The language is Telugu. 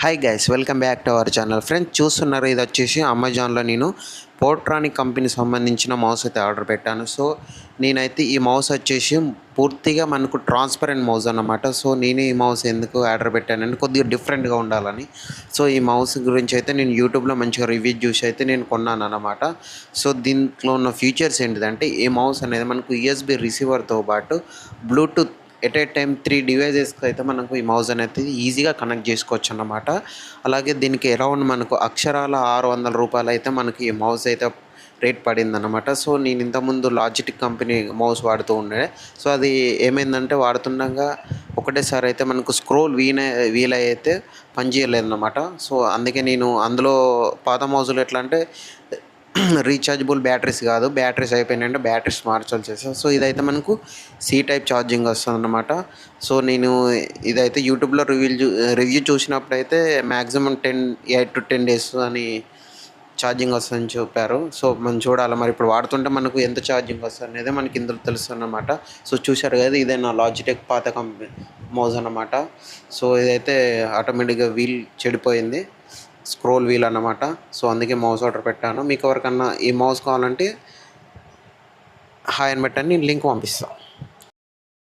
Hi guys, welcome back to our channel. Friends చూస్తున్నారు, ఇది వచ్చేసి అమెజాన్లో నేను పోర్ట్రానిక్ కంపెనీ సంబంధించిన మౌస్ అయితే ఆర్డర్ పెట్టాను. సో నేనైతే ఈ మౌస్ వచ్చేసి పూర్తిగా మనకు ట్రాన్స్పరెంట్ మౌస్ అన్నమాట. సో నేను ఈ మౌస్ ఎందుకు ఆర్డర్ పెట్టానంటే కొద్దిగా డిఫరెంట్గా ఉండాలని. సో ఈ మౌస్ గురించి అయితే నేను యూట్యూబ్లో మంచిగా రివ్యూ చూసి అయితే నేను కొన్నాను అన్నమాట. సో దీంట్లో ఉన్న ఫీచర్స్ ఏంటిదంటే, ఈ మౌస్ అనేది మనకు యూఎస్బి రిసీవర్తో పాటు బ్లూటూత్ ఎట్ ఏ టైం 3 డివైజెస్కి అయితే మనకు ఈ మౌస్ అనేది ఈజీగా కనెక్ట్ చేసుకోవచ్చు అన్నమాట. అలాగే దీనికి అరౌండ్ మనకు అక్షరాల ₹600 అయితే మనకి ఈ మౌస్ అయితే రేట్ పడిందన్నమాట. సో నేను ఇంతకుముందు లాజిటెక్ కంపెనీ మౌస్ వాడుతూ ఉండే. సో అది ఏమైందంటే, వాడుతుండగా ఒకటేసారి అయితే మనకు స్క్రోల్ వీల్ అయితే పనిచేయలేదన్నమాట. సో అందుకే నేను అందులో పాత మౌజులు ఎట్లా అంటే రీఛార్జబుల్ బ్యాటరీస్ కాదు, బ్యాటరీస్ అయిపోయినాయంటే బ్యాటరీస్ మార్చాల్సి వస్తుంది. సో ఇదైతే మనకు సి టైప్ ఛార్జింగ్ వస్తుందన్నమాట. సో నేను ఇదైతే యూట్యూబ్లో రివ్యూ చూసినప్పుడైతే మ్యాక్సిమం 8 to 10 days అని ఛార్జింగ్ వస్తుందని చెప్పారు. సో మనం చూడాలి మరి, ఇప్పుడు వాడుతుంటే మనకు ఎంత ఛార్జింగ్ వస్తుంది అనేది మనకి ఇందులో తెలుస్తుందన్నమాట. సో చూశారు కదా, ఇదే నా లాజిటెక్ పాత కంపెనీ మౌస్ అన్నమాట. సో ఇదైతే ఆటోమేటిక్గా వీల్ చెడిపోయింది, స్క్రోల్ వీల్ అన్నమాట. సో అందుకే మౌస్ ఆర్డర్ పెట్టాను. మీకు ఎవరికన్నా ఈ మౌస్ కావాలంటే హాయ్ అని పెట్టండి, నేను లింక్ పంపిస్తాను.